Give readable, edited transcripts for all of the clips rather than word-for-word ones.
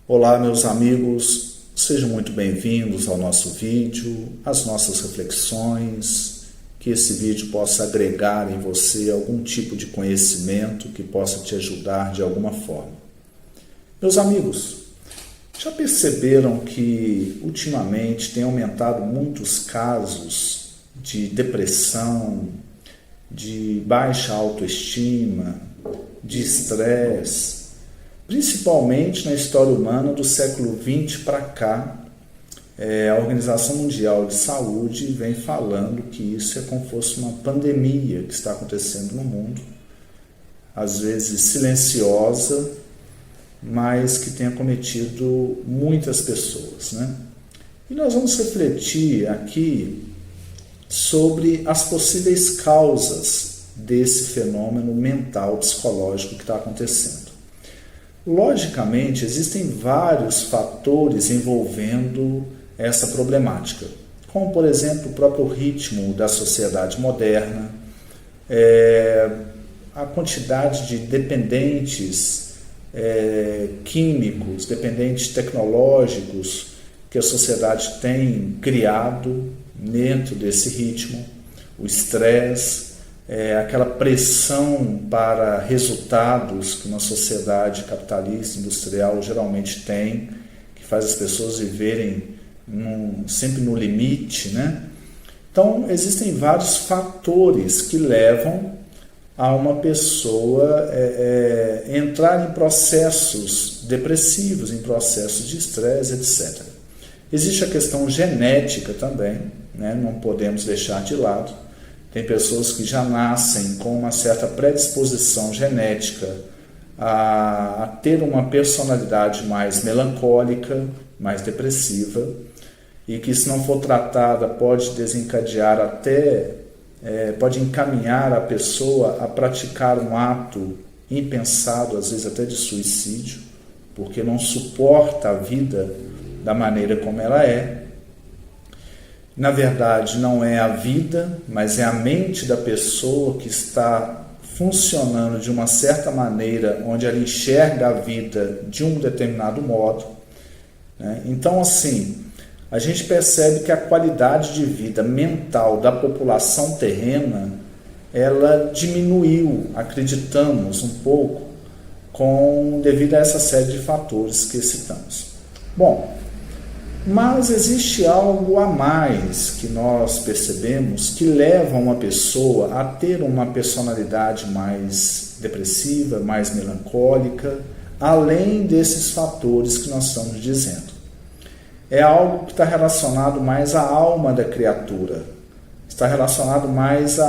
Olá, meus amigos, sejam muito bem-vindos ao nosso vídeo, às nossas reflexões, que esse vídeo possa agregar em você algum tipo de conhecimento que possa te ajudar de alguma forma. Meus amigos, já perceberam que ultimamente tem aumentado muitos casos de depressão, de baixa autoestima, de estresse, principalmente na história humana do século XX para cá? A Organização Mundial de Saúde vem falando que isso é como se fosse uma pandemia que está acontecendo no mundo, às vezes silenciosa, mas que tem acometido muitas pessoas, né? E nós vamos refletir aqui sobre as possíveis causas desse fenômeno mental, psicológico que está acontecendo. Logicamente, existem vários fatores envolvendo essa problemática, como, por exemplo, o próprio ritmo da sociedade moderna, a quantidade de dependentes químicos, dependentes tecnológicos que a sociedade tem criado dentro desse ritmo, o estresse, aquela pressão para resultados que uma sociedade capitalista, industrial, geralmente tem, que faz as pessoas viverem sempre no limite, né? Então, existem vários fatores que levam a uma pessoa entrar em processos depressivos, em processos de estresse, etc. Existe a questão genética também, né? Não podemos deixar de lado. Tem pessoas que já nascem com uma certa predisposição genética a ter uma personalidade mais melancólica, mais depressiva, e que, se não for tratada, pode desencadear pode encaminhar a pessoa a praticar um ato impensado, às vezes até de suicídio, porque não suporta a vida da maneira como ela é. Na verdade, não é a vida, mas é a mente da pessoa que está funcionando de uma certa maneira, onde ela enxerga a vida de um determinado modo, né? Então, assim, a gente percebe que a qualidade de vida mental da população terrena, ela diminuiu, acreditamos, um pouco, devido a essa série de fatores que citamos. Bom, mas existe algo a mais que nós percebemos que leva uma pessoa a ter uma personalidade mais depressiva, mais melancólica, além desses fatores que nós estamos dizendo. É algo que está relacionado mais à alma da criatura, está relacionado mais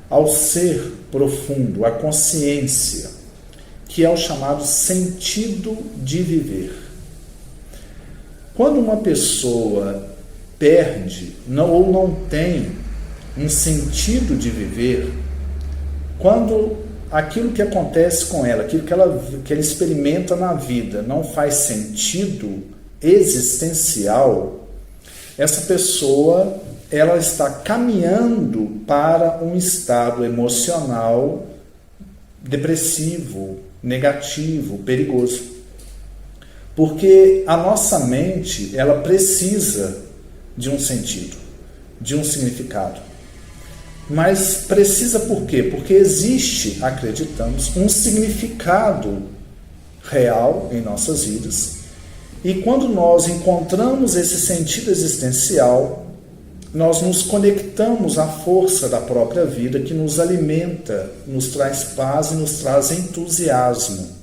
ao ser profundo, à consciência, que é o chamado sentido de viver. Quando uma pessoa perde ou não tem um sentido de viver, quando aquilo que acontece com ela, aquilo que ela experimenta na vida não faz sentido existencial, essa pessoa ela está caminhando para um estado emocional depressivo, negativo, perigoso. Porque a nossa mente, ela precisa de um sentido, de um significado. Mas precisa por quê? Porque existe, acreditamos, um significado real em nossas vidas. E quando nós encontramos esse sentido existencial, nós nos conectamos à força da própria vida que nos alimenta, nos traz paz e nos traz entusiasmo.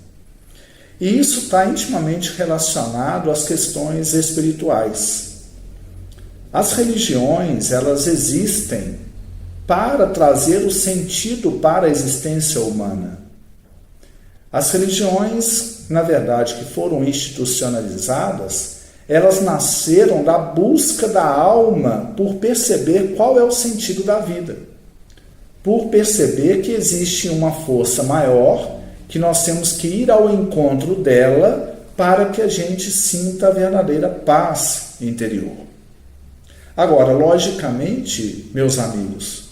E isso está intimamente relacionado às questões espirituais. As religiões, elas existem para trazer o sentido para a existência humana. As religiões, na verdade, que foram institucionalizadas, elas nasceram da busca da alma por perceber qual é o sentido da vida, por perceber que existe uma força maior, que nós temos que ir ao encontro dela para que a gente sinta a verdadeira paz interior. Agora, logicamente, meus amigos,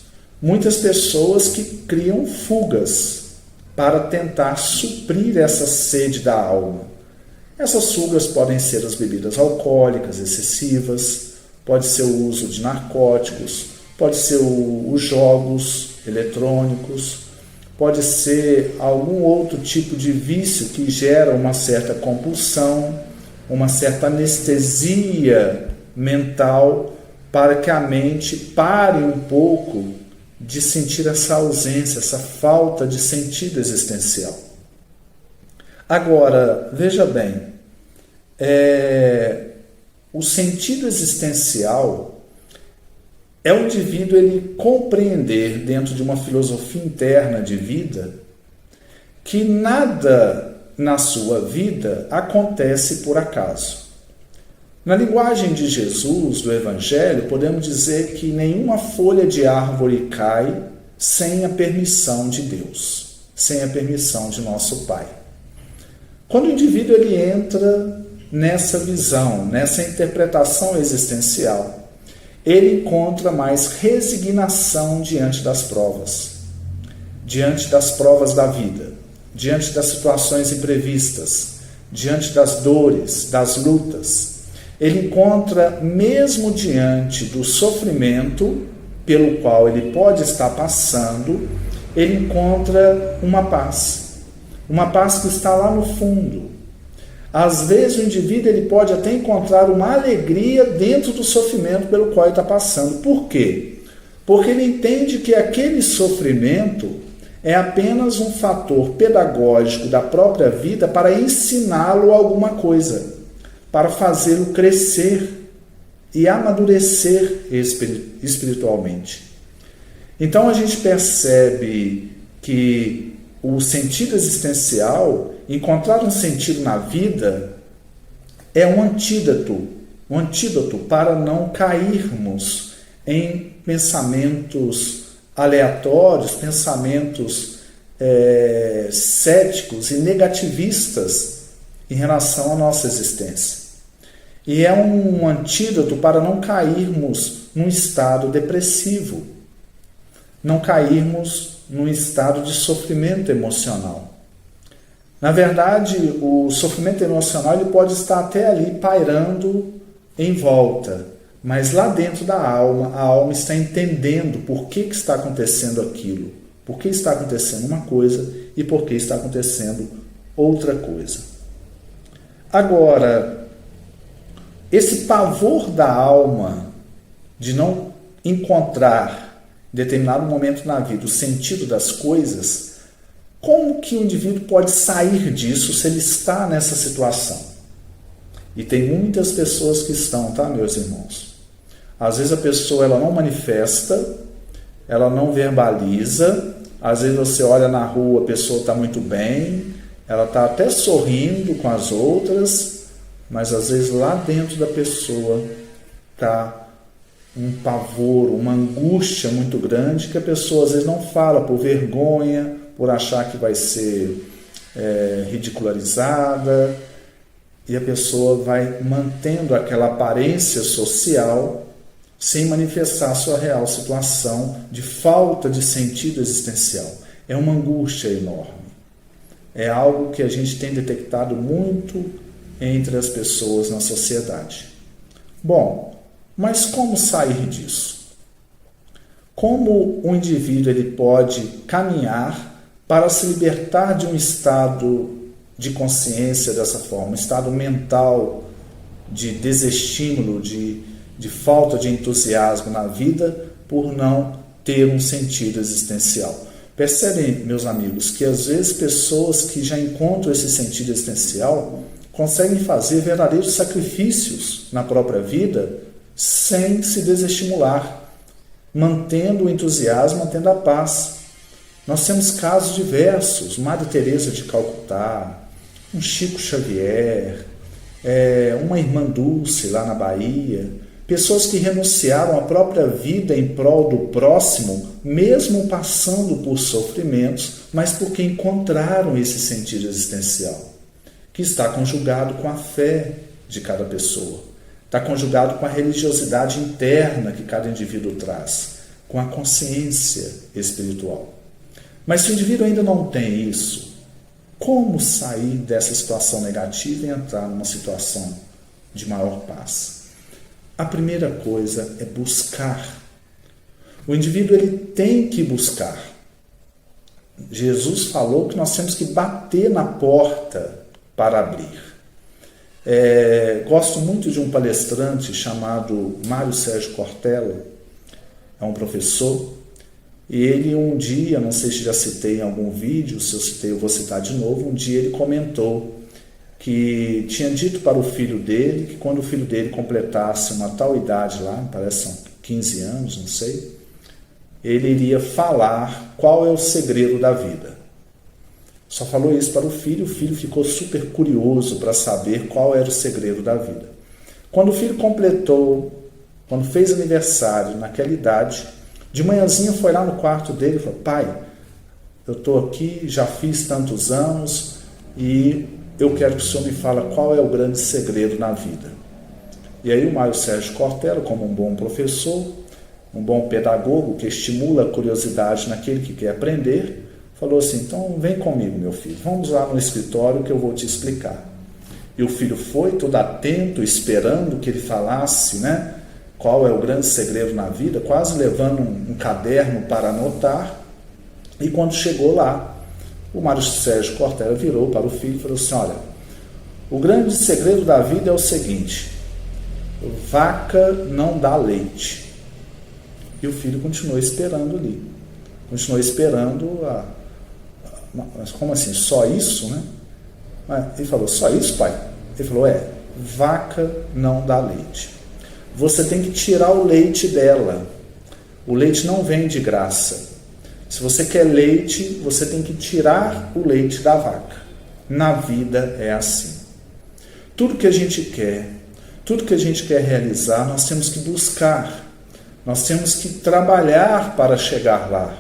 muitas pessoas que criam fugas para tentar suprir essa sede da alma. Essas fugas podem ser as bebidas alcoólicas excessivas, pode ser o uso de narcóticos, pode ser os jogos eletrônicos, pode ser algum outro tipo de vício que gera uma certa compulsão, uma certa anestesia mental para que a mente pare um pouco de sentir essa ausência, essa falta de sentido existencial. Agora, veja bem, o sentido existencial é o indivíduo ele compreender dentro de uma filosofia interna de vida que nada na sua vida acontece por acaso. Na linguagem de Jesus, do Evangelho, podemos dizer que nenhuma folha de árvore cai sem a permissão de Deus, sem a permissão de nosso Pai. Quando o indivíduo ele entra nessa visão, nessa interpretação existencial, ele encontra mais resignação diante das provas da vida, diante das situações imprevistas, diante das dores, das lutas. Ele encontra, mesmo diante do sofrimento pelo qual ele pode estar passando, ele encontra uma paz que está lá no fundo. Às vezes o indivíduo ele pode até encontrar uma alegria dentro do sofrimento pelo qual ele está passando. Por quê? Porque ele entende que aquele sofrimento é apenas um fator pedagógico da própria vida para ensiná-lo alguma coisa, para fazê-lo crescer e amadurecer espiritualmente. Então a gente percebe que o sentido existencial, encontrar um sentido na vida, é um antídoto para não cairmos em pensamentos aleatórios, pensamentos céticos e negativistas em relação à nossa existência. E é um antídoto para não cairmos num estado depressivo, não cairmos num estado de sofrimento emocional. Na verdade, o sofrimento emocional ele pode estar até ali pairando em volta, mas lá dentro da alma, a alma está entendendo por que está acontecendo aquilo, por que está acontecendo uma coisa e por que está acontecendo outra coisa. Agora, esse pavor da alma de não encontrar, em determinado momento na vida, o sentido das coisas, como que o indivíduo pode sair disso se ele está nessa situação? E tem muitas pessoas que estão, tá, meus irmãos? Às vezes a pessoa ela não manifesta, ela não verbaliza, às vezes você olha na rua, a pessoa está muito bem, ela está até sorrindo com as outras, mas às vezes lá dentro da pessoa está um pavor, uma angústia muito grande que a pessoa às vezes não fala por vergonha, por achar que vai ser ridicularizada, e a pessoa vai mantendo aquela aparência social sem manifestar a sua real situação de falta de sentido existencial. É uma angústia enorme. É algo que a gente tem detectado muito entre as pessoas na sociedade. Bom, mas como sair disso? Como o indivíduo ele pode caminhar para se libertar de um estado de consciência dessa forma, um estado mental de desestímulo, de falta de entusiasmo na vida por não ter um sentido existencial? Percebem, meus amigos, que às vezes pessoas que já encontram esse sentido existencial conseguem fazer verdadeiros sacrifícios na própria vida sem se desestimular, mantendo o entusiasmo, mantendo a paz. Nós temos casos diversos, Madre Teresa de Calcutá, um Chico Xavier, uma Irmã Dulce lá na Bahia, pessoas que renunciaram à própria vida em prol do próximo, mesmo passando por sofrimentos, mas porque encontraram esse sentido existencial, que está conjugado com a fé de cada pessoa, está conjugado com a religiosidade interna que cada indivíduo traz, com a consciência espiritual. Mas se o indivíduo ainda não tem isso, Como sair dessa situação negativa e entrar numa situação de maior paz? A primeira coisa é buscar. O indivíduo ele tem que buscar. Jesus falou que nós temos que bater na porta para abrir. Gosto muito de um palestrante chamado Mário Sérgio Cortella, é um professor, e ele um dia, não sei se já citei em algum vídeo, se eu citei eu vou citar de novo, um dia ele comentou que tinha dito para o filho dele que quando o filho dele completasse uma tal idade lá, me parece são 15 anos, não sei, ele iria falar qual é o segredo da vida. Só falou isso para o filho ficou super curioso para saber qual era o segredo da vida. Quando o filho completou, quando fez aniversário naquela idade, de manhãzinha foi lá no quarto dele e falou: pai, eu estou aqui, já fiz tantos anos e eu quero que o senhor me fale qual é o grande segredo na vida. E aí o Mário Sérgio Cortella, como um bom professor, um bom pedagogo que estimula a curiosidade naquele que quer aprender, falou assim: então vem comigo, meu filho, vamos lá no escritório que eu vou te explicar. E o filho foi todo atento, esperando que ele falasse, né, qual é o grande segredo na vida, quase levando um caderno para anotar. E quando chegou lá, o Mário Sérgio Cortella virou para o filho e falou assim: olha, o grande segredo da vida é o seguinte: vaca não dá leite. E o filho continuou esperando ali. Continuou esperando mas como assim? Só isso, né? Ele falou: só isso, pai? Ele falou: vaca não dá leite. Você tem que tirar o leite dela. O leite não vem de graça. Se você quer leite, você tem que tirar o leite da vaca. Na vida é assim. Tudo que a gente quer realizar, nós temos que buscar. Nós temos que trabalhar para chegar lá.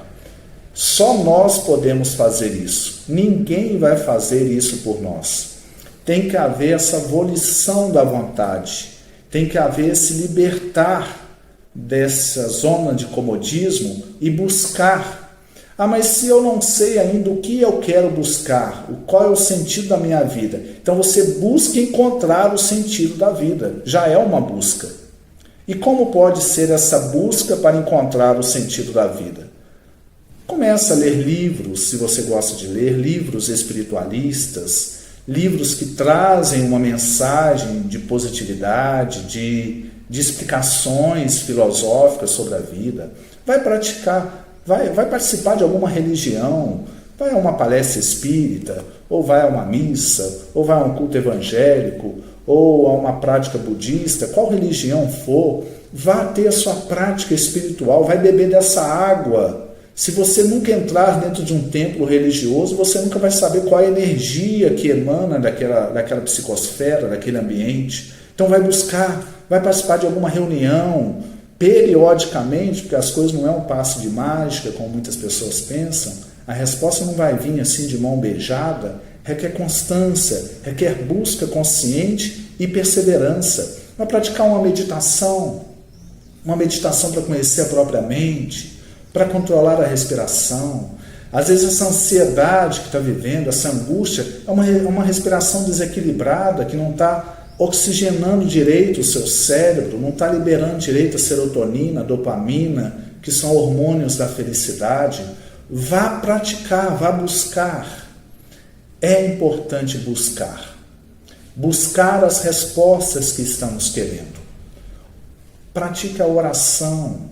Só nós podemos fazer isso. Ninguém vai fazer isso por nós. Tem que haver essa volição da vontade. Tem que haver esse libertar dessa zona de comodismo e buscar. Mas se eu não sei ainda o que eu quero buscar, qual é o sentido da minha vida? Então você busca encontrar o sentido da vida. Já é uma busca. E como pode ser essa busca para encontrar o sentido da vida? Começa a ler livros, se você gosta de ler, livros espiritualistas, livros que trazem uma mensagem de positividade, de explicações filosóficas sobre a vida. Vai praticar, vai participar de alguma religião, vai a uma palestra espírita, ou vai a uma missa, ou vai a um culto evangélico, ou a uma prática budista, qual religião for, vá ter a sua prática espiritual, vai beber dessa água. Se você nunca entrar dentro de um templo religioso, você nunca vai saber qual é a energia que emana daquela psicosfera, daquele ambiente. Então vai buscar, vai participar de alguma reunião, periodicamente, porque as coisas não é um passe de mágica, como muitas pessoas pensam. A resposta não vai vir assim de mão beijada, requer constância, requer busca consciente e perseverança. Vai praticar uma meditação para conhecer a própria mente, para controlar a respiração. Às vezes essa ansiedade que está vivendo, essa angústia, é uma respiração desequilibrada, que não está oxigenando direito o seu cérebro, não está liberando direito a serotonina, a dopamina, que são hormônios da felicidade. Vá praticar, vá buscar. É importante buscar. Buscar as respostas que estamos querendo. Pratique a oração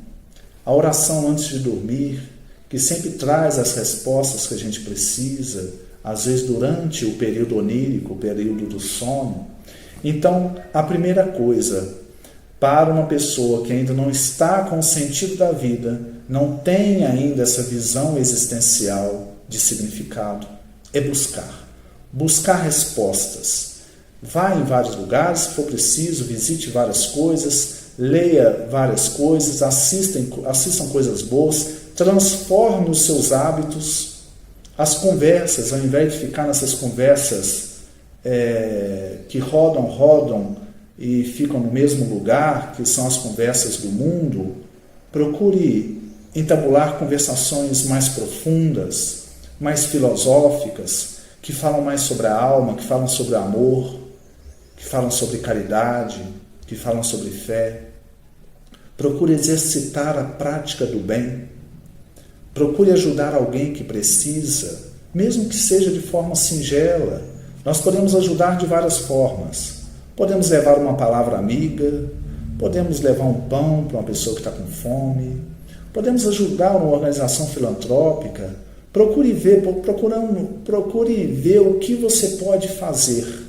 antes de dormir, que sempre traz as respostas que a gente precisa, às vezes durante o período onírico, o período do sono. Então, a primeira coisa, para uma pessoa que ainda não está com o sentido da vida, não tem ainda essa visão existencial de significado, é buscar. Buscar respostas. Vá em vários lugares, se for preciso, visite várias coisas, leia várias coisas, assistam coisas boas, transforme os seus hábitos. As conversas, ao invés de ficar nessas conversas que rodam e ficam no mesmo lugar, que são as conversas do mundo, procure entabular conversações mais profundas, mais filosóficas, que falam mais sobre a alma, que falam sobre amor, que falam sobre caridade, que falam sobre fé. Procure exercitar a prática do bem. Procure ajudar alguém que precisa, mesmo que seja de forma singela. Nós podemos ajudar de várias formas. Podemos levar uma palavra amiga, podemos levar um pão para uma pessoa que está com fome, podemos ajudar uma organização filantrópica. Procure ver o que você pode fazer.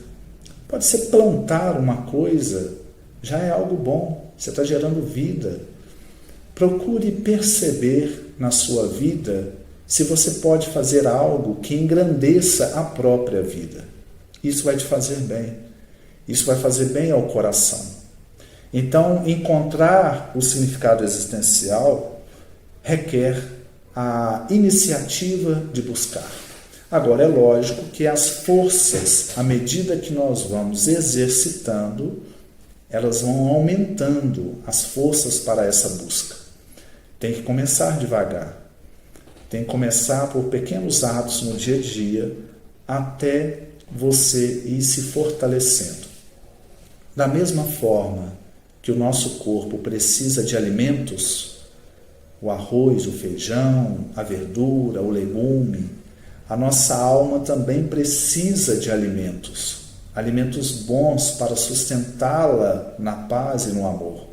Pode ser plantar uma coisa, já é algo bom, você está gerando vida. Procure perceber na sua vida se você pode fazer algo que engrandeça a própria vida. Isso vai te fazer bem. Isso vai fazer bem ao coração. Então, encontrar o significado existencial requer a iniciativa de buscar. Agora, é lógico que as forças, à medida que nós vamos exercitando, elas vão aumentando as forças para essa busca. Tem que começar devagar. Tem que começar por pequenos atos no dia a dia, até você ir se fortalecendo. Da mesma forma que o nosso corpo precisa de alimentos, o arroz, o feijão, a verdura, o legume, a nossa alma também precisa de alimentos bons para sustentá-la na paz e no amor.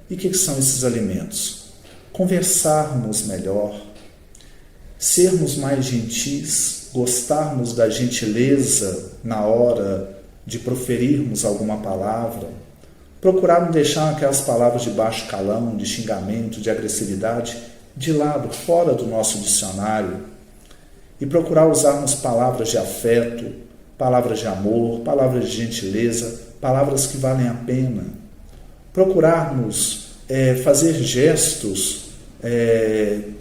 E o que são esses alimentos? Conversarmos melhor, sermos mais gentis, gostarmos da gentileza na hora de proferirmos alguma palavra, procurar não deixar aquelas palavras de baixo calão, de xingamento, de agressividade, de lado, fora do nosso dicionário, e procurar usarmos palavras de afeto, palavras de amor, palavras de gentileza, palavras que valem a pena. Procurarmos fazer gestos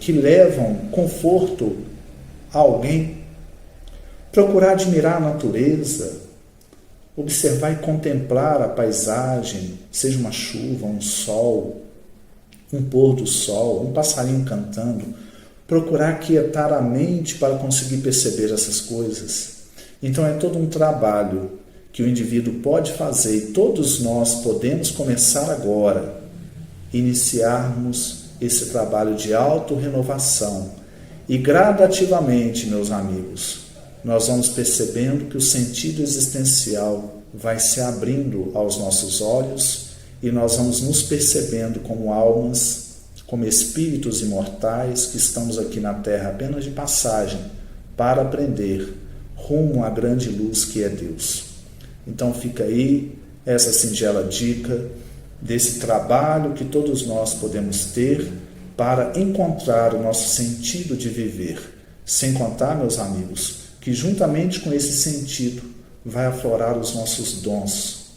que levam conforto a alguém. Procurar admirar a natureza, observar e contemplar a paisagem, seja uma chuva, um sol, um pôr do sol, um passarinho cantando. Procurar aquietar a mente para conseguir perceber essas coisas. Então é todo um trabalho que o indivíduo pode fazer e todos nós podemos começar agora, iniciarmos esse trabalho de autorrenovação. E gradativamente, meus amigos, nós vamos percebendo que o sentido existencial vai se abrindo aos nossos olhos e nós vamos nos percebendo como almas, como espíritos imortais que estamos aqui na Terra apenas de passagem para aprender rumo à grande luz que é Deus. Então fica aí essa singela dica desse trabalho que todos nós podemos ter para encontrar o nosso sentido de viver. Sem contar, meus amigos, que juntamente com esse sentido vai aflorar os nossos dons,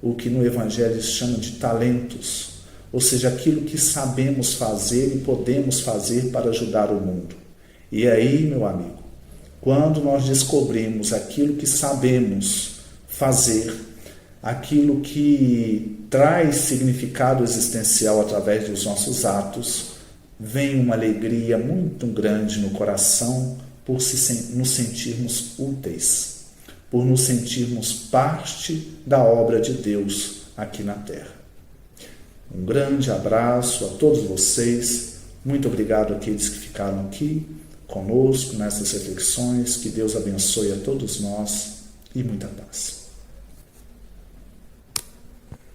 o que no Evangelho se chama de talentos, ou seja, aquilo que sabemos fazer e podemos fazer para ajudar o mundo. E aí, meu amigo, quando nós descobrimos aquilo que sabemos fazer, aquilo que traz significado existencial através dos nossos atos, vem uma alegria muito grande no coração por nos sentirmos úteis, por nos sentirmos parte da obra de Deus aqui na Terra. Um grande abraço a todos vocês, muito obrigado àqueles que ficaram aqui conosco nessas reflexões, que Deus abençoe a todos nós e muita paz.